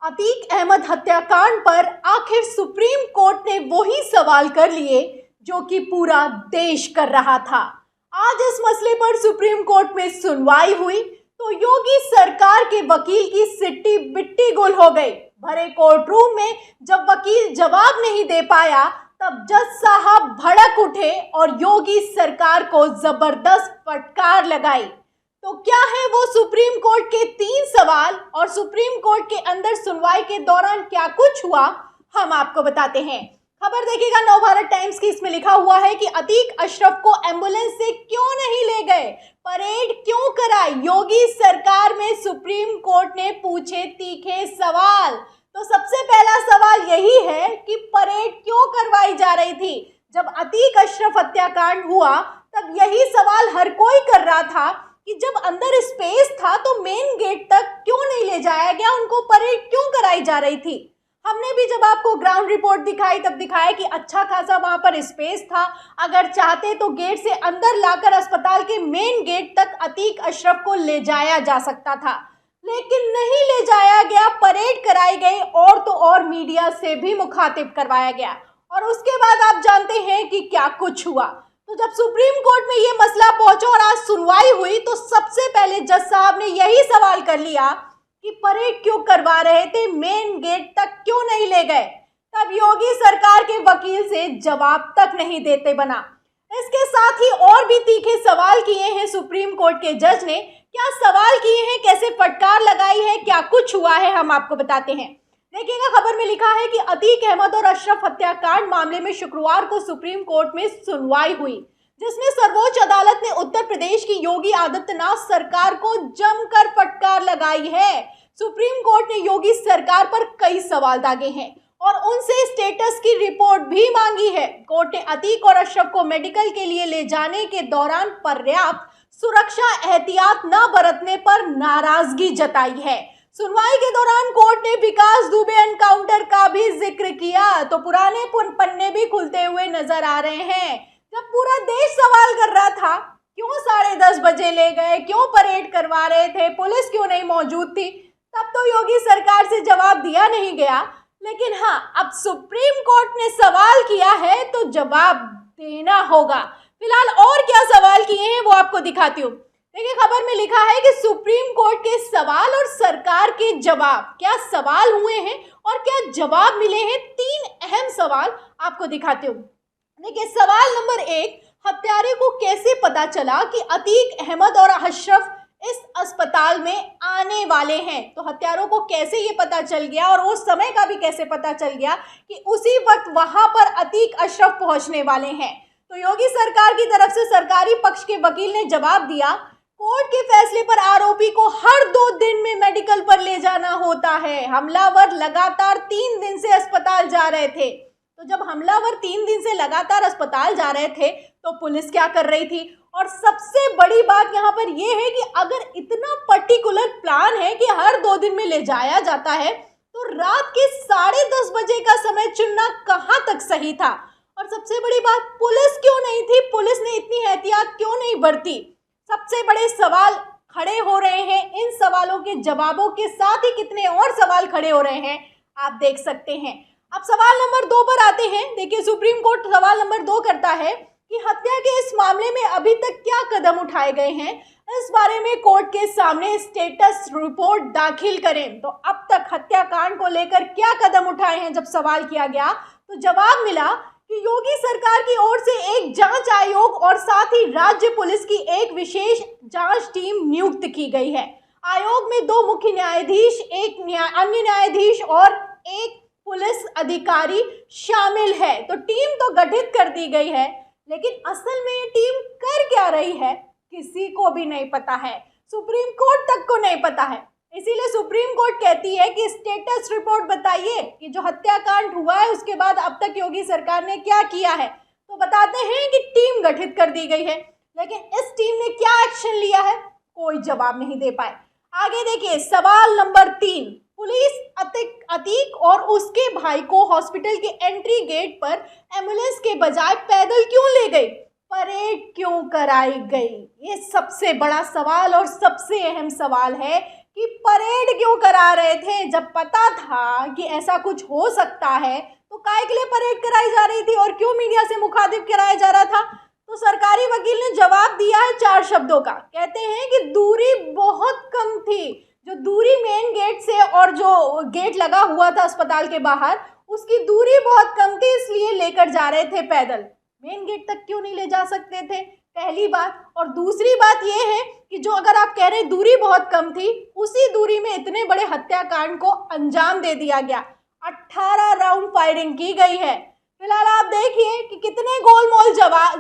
अतीक अहमद हत्याकांड पर आखिर सुप्रीम कोर्ट ने वही सवाल कर लिए जो कि पूरा देश कर रहा था। आज इस मसले पर सुप्रीम कोर्ट में सुनवाई हुई तो योगी सरकार के वकील की सिट्टी बिट्टी गुल हो गई। भरे कोर्ट रूम में जब वकील जवाब नहीं दे पाया तब जज साहब भड़क उठे और योगी सरकार को जबरदस्त फटकार लगाई। तो क्या है वो सुप्रीम कोर्ट के 3 सवाल और सुप्रीम कोर्ट के अंदर सुनवाई के दौरान क्या कुछ हुआ, हम आपको बताते हैं। खबर देखिएगा नवभारत टाइम्स की। इसमें लिखा हुआ है कि अतीक अशरफ को एम्बुलेंस से क्यों नहीं ले गए, परेड क्यों कराई, योगी सरकार में सुप्रीम कोर्ट ने पूछे तीखे सवाल। तो सबसे पहला सवाल यही है कि परेड क्यों करवाई जा रही थी। जब अतीक अशरफ हत्याकांड हुआ तब यही सवाल हर कोई कर रहा था कि जब अंदर स्पेस था तो मेन गेट तक क्यों नहीं ले जाया गया, उनको परेड क्यों कराई जा रही थी। हमने भी जब आपको ग्राउंड रिपोर्ट दिखाई तब दिखाया कि अच्छा खासा वहां पर स्पेस था, अगर चाहते तो गेट से अंदर लाकर अस्पताल के मेन गेट तक अतीक अशरफ को ले जाया जा सकता था, लेकिन नहीं ले जाया गया। परेड कराई गई और तो और मीडिया से भी मुखातिब करवाया गया और उसके बाद आप जानते हैं कि क्या कुछ हुआ। तो जब सुप्रीम कोर्ट में ये मसला पहुंचा और आज सुनवाई हुई तो सबसे पहले जज साहब ने यही सवाल कर लिया कि परेड क्यों करवा रहे थे, मेन गेट तक क्यों नहीं ले गए। तब योगी सरकार के वकील से जवाब तक नहीं देते बना। इसके साथ ही और भी तीखे सवाल किए हैं सुप्रीम कोर्ट के जज ने। क्या सवाल किए हैं, कैसे फटकार लगाई है, क्या कुछ हुआ है, हम आपको बताते हैं। देखिएगा खबर में लिखा है कि अतीक अहमद और अशरफ हत्याकांड मामले में शुक्रवार को सुप्रीम कोर्ट में सुनवाई हुई, जिसमें सर्वोच्च अदालत ने उत्तर प्रदेश की योगी आदित्यनाथ सरकार को जमकर फटकार लगाई है। सुप्रीम कोर्ट ने योगी सरकार पर कई सवाल दागे हैं और उनसे स्टेटस की रिपोर्ट भी मांगी है। कोर्ट ने अतीक और अशरफ को मेडिकल के लिए ले जाने के दौरान पर्याप्त सुरक्षा एहतियात न बरतने पर नाराजगी जताई है। सुनवाई के दौरान कोर्ट ने विकास दुबे एनकाउंटर का भी जिक्र किया तो पुराने पन्ने भी खुलते हुए नजर आ रहे हैं। जब पूरा देश सवाल कर रहा था क्यों 10:30 बजे ले गए, क्यों परेड करवा रहे थे, पुलिस क्यों नहीं मौजूद थी, तब तो योगी सरकार से जवाब दिया नहीं गया। लेकिन हाँ, अब सुप्रीम कोर्ट ने सवाल किया है तो जवाब देना होगा। फिलहाल और क्या सवाल किए हैं वो आपको दिखाती हूँ। देखिए खबर में लिखा है कि सुप्रीम कोर्ट के सवाल और सरकार के जवाब, क्या सवाल हुए हैं और क्या जवाब मिले हैं। 3 अहम सवाल आपको दिखाती हूँ। देखिए सवाल नंबर 1, हत्यारे को कैसे पता चला कि अतीक अहमद और अशरफ इस अस्पताल में आने वाले हैं। तो हत्यारों को कैसे ये पता चल गया और उस समय का भी कैसे पता चल गया कि उसी वक्त वहां पर अतीक अशरफ पहुंचने वाले हैं। तो योगी सरकार की तरफ से सरकारी पक्ष के वकील ने जवाब दिया, कोर्ट के फैसले पर आरोपी को हर 2 दिन में मेडिकल पर ले जाना होता है। हमलावर लगातार 3 दिन से अस्पताल जा रहे थे। तो जब हमलावर 3 दिन से लगातार अस्पताल जा रहे थे तो पुलिस क्या कर रही थी। और सबसे बड़ी बात यहाँ पर यह है कि अगर इतना पर्टिकुलर प्लान है कि हर 2 दिन में ले जाया जाता है तो रात के 10:30 बजे का समय चुनना कहाँ तक सही था। और सबसे बड़ी बात, पुलिस क्यों नहीं थी, पुलिस ने इतनी एहतियात क्यों नहीं बरती। सबसे बड़े सवाल खड़े हो रहे हैं। इन सवालों के जवाबों के साथ ही कितने और सवाल खड़े हो रहे हैं आप देख सकते हैं। अब सवाल नंबर 2 पर आते हैं। देखिए सुप्रीम कोर्ट सवाल नंबर 2 करता है कि हत्या के इस मामले में अभी तक क्या कदम उठाए गए हैं, इस बारे में कोर्ट के सामने स्टेटस रिपोर्ट दाखिल करें। तो अब तक हत्याकांड को लेकर क्या कदम उठाए हैं जब सवाल किया गया तो जवाब मिला कि योगी सरकार की ओर से एक जांच आयोग और साथ ही राज्य पुलिस की एक विशेष जांच टीम नियुक्त की गई है। आयोग में 2 मुख्य न्यायाधीश, एक अन्य न्यायाधीश और एक पुलिस अधिकारी शामिल है। तो टीम तो गठित कर दी गई है, लेकिन असल में ये टीम कर क्या रही है किसी को भी नहीं पता है, सुप्रीम कोर्ट तक को नहीं पता है। इसीलिए सुप्रीम कोर्ट कहती है कि स्टेटस रिपोर्ट बताइए कि जो हत्याकांड हुआ है उसके बाद अब तक योगी सरकार ने क्या किया है। तो बताते हैं कि टीम गठित कर दी गई है, लेकिन इस टीम ने क्या एक्शन लिया है कोई जवाब नहीं दे पाए। आगे देखिए सवाल नंबर 3, पुलिस अतीक और उसके भाई को हॉस्पिटल के एंट्री गेट पर एम्बुलेंस के बजाय पैदल क्यों ले गई, परेड क्यों कराई गई। ये सबसे बड़ा सवाल और सबसे अहम सवाल है कि परेड क्यों करा रहे थे। जब पता था कि ऐसा कुछ हो सकता है तो काहे के लिए परेड कराई जा रही थी और क्यों मीडिया से मुखातिब कराया जा रहा था। तो सरकारी वकील ने जवाब दिया है 4 शब्दों का। कहते हैं कि दूरी बहुत कम थी, जो दूरी मेन गेट से और जो गेट लगा हुआ था अस्पताल के बाहर, उसकी दूरी बहुत कम थी, इसलिए लेकर जा रहे थे पैदल। मेन गेट तक क्यों नहीं ले जा सकते थे, पहली बात। और दूसरी बात यह है कि जो अगर आप कह रहे हैं दूरी बहुत कम थी, उसी दूरी में इतने बड़े हत्याकांड को अंजाम दे दिया गया। 18 राउंड फायरिंग की गई है। फिलहाल आप देखिए कि कितने गोलमोल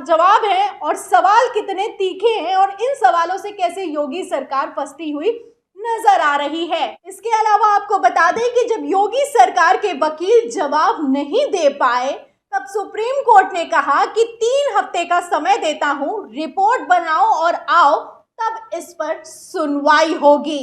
जवाब हैं और सवाल कितने तीखे हैं और इन सवालों से कैसे योगी सरकार फंसती हुई नजर आ रही है। इसके अलावा आपको बता दें कि जब योगी सरकार के वकील जवाब नहीं दे पाए तब सुप्रीम कोर्ट ने कहा कि 3 हफ्ते का समय देता हूं, रिपोर्ट बनाओ और आओ, तब इस पर सुनवाई होगी।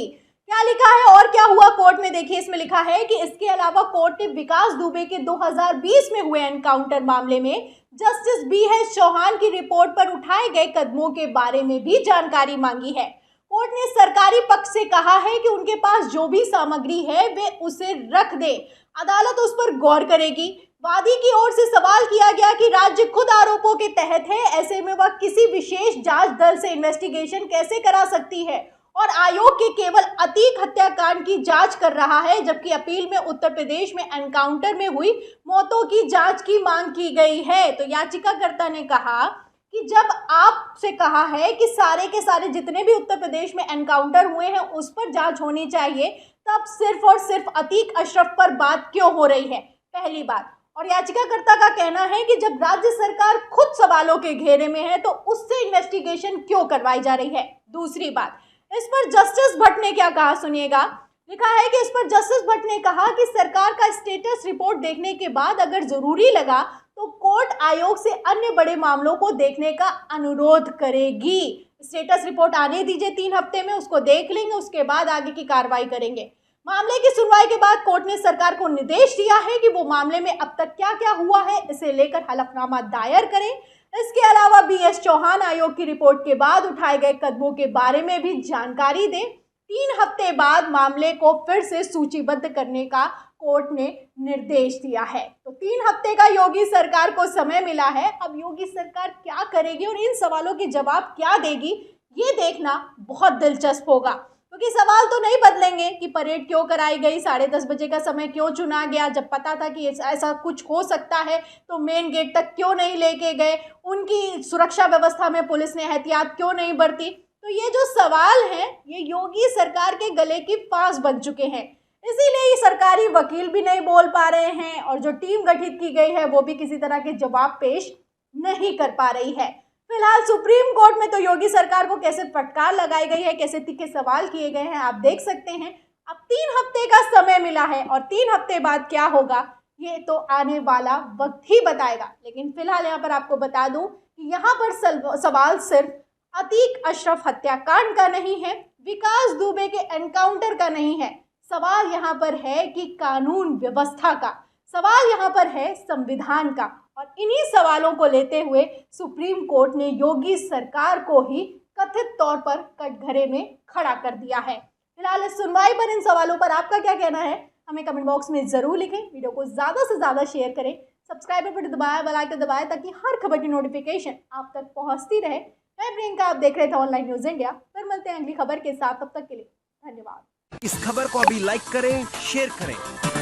क्या लिखा है और क्या हुआ कोर्ट में, देखिए इसमें लिखा है कि इसके अलावा कोर्ट ने विकास दुबे के 2020 में हुए एनकाउंटर मामले में जस्टिस BH चौहान की रिपोर्ट पर उठाए गए कदमों के बारे में भी जानकारी मांगी है। कोर्ट ने सरकारी पक्ष से कहा है कि उनके पास जो भी सामग्री है वे उसे रख दे, अदालत उस पर गौर करेगी। वादी की ओर से सवाल किया गया कि राज्य खुद आरोपों के तहत है, ऐसे में वह किसी विशेष जांच दल से इन्वेस्टिगेशन कैसे करा सकती है और आयोग के केवल अतीक हत्याकांड की जांच कर रहा है, जबकि अपील में उत्तर प्रदेश में एनकाउंटर में हुई मौतों की जांच की मांग की गई है। तो याचिकाकर्ता ने कहा कि जब आपसे कहा है कि सारे के सारे जितने भी उत्तर प्रदेश में एनकाउंटर हुए हैं उस पर जांच होनी चाहिए, तब सिर्फ और सिर्फ अतीक अशरफ पर बात क्यों हो रही है, पहली बात। और याचिकाकर्ता का कहना है कि जब राज्य सरकार खुद सवालों के घेरे में है तो उससे इन्वेस्टिगेशन क्यों करवाई जा रही है, दूसरी बात। इस पर जस्टिस भट्ट ने क्या कहा, सुनिएगा। लिखा है कि इस पर जस्टिस भट्ट ने कहा कि सरकार का स्टेटस रिपोर्ट देखने के बाद अगर जरूरी लगा तो कोर्ट आयोग से अन्य बड़े मामलों को देखने का अनुरोध करेगी। स्टेटस रिपोर्ट आने दीजिए 3 हफ्ते में, उसको देख लेंगे, उसके बाद आगे की कार्रवाई करेंगे। मामले की सुनवाई के बाद कोर्ट ने सरकार को निर्देश दिया है कि वो मामले में अब तक क्या क्या हुआ है इसे लेकर हलफनामा दायर करें। इसके अलावा BH चौहान आयोग की रिपोर्ट के बाद उठाए गए कदमों के बारे में भी जानकारी दें। 3 हफ्ते बाद मामले को फिर से सूचीबद्ध करने का कोर्ट ने निर्देश दिया है। तो 3 हफ्ते का योगी सरकार को समय मिला है। अब योगी सरकार क्या करेगी और इन सवालों के जवाब क्या देगी, ये देखना बहुत दिलचस्प होगा, क्योंकि सवाल तो नहीं बदलेंगे कि परेड क्यों कराई गई, 10:30 बजे का समय क्यों चुना गया, जब पता था कि ऐसा कुछ हो सकता है तो मेन गेट तक क्यों नहीं लेके गए, उनकी सुरक्षा व्यवस्था में पुलिस ने एहतियात क्यों नहीं बरती। तो ये जो सवाल हैं ये योगी सरकार के गले की फांस बन चुके हैं, इसीलिए ये सरकारी वकील भी नहीं बोल पा रहे हैं और जो टीम गठित की गई है वो भी किसी तरह के जवाब पेश नहीं कर पा रही है। फिलहाल सुप्रीम कोर्ट में तो योगी सरकार को कैसे फटकार लगाई गई है, कैसे तीखे सवाल किए गए हैं, आप देख सकते हैं। अब 3 हफ्ते का समय मिला है और 3 हफ्ते बाद क्या होगा ये तो आने वाला वक्त ही बताएगा। लेकिन फिलहाल यहाँ पर आपको बता दूं कि यहाँ पर सवाल सिर्फ अतीक अशरफ हत्याकांड का नहीं है, विकास दुबे के एनकाउंटर का नहीं है, सवाल यहाँ पर है कि कानून व्यवस्था का, सवाल यहाँ पर है संविधान का। और इन्हीं सवालों को लेते हुए सुप्रीम कोर्ट ने योगी सरकार को ही कथित तौर पर कटघरे में खड़ा कर दिया है। फिलहाल इस सुनवाई पर इन सवालों पर आपका क्या कहना है हमें कमेंट बॉक्स में ज़रूर लिखें। वीडियो को ज़्यादा से ज़्यादा शेयर करें, सब्सक्राइब बटन दबाएं, बेल आइकन दबाएं ताकि हर खबर की नोटिफिकेशन आप तक पहुंचती रहे। मैं प्रियंका, आप देख रहे थे ऑनलाइन न्यूज़ इंडिया। फिर मिलते हैं अगली खबर के साथ, तब तक के लिए धन्यवाद। इस खबर को अभी लाइक करें, शेयर करें,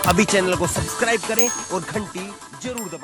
अभी चैनल को सब्सक्राइब करें और घंटी जरूर दबाएं।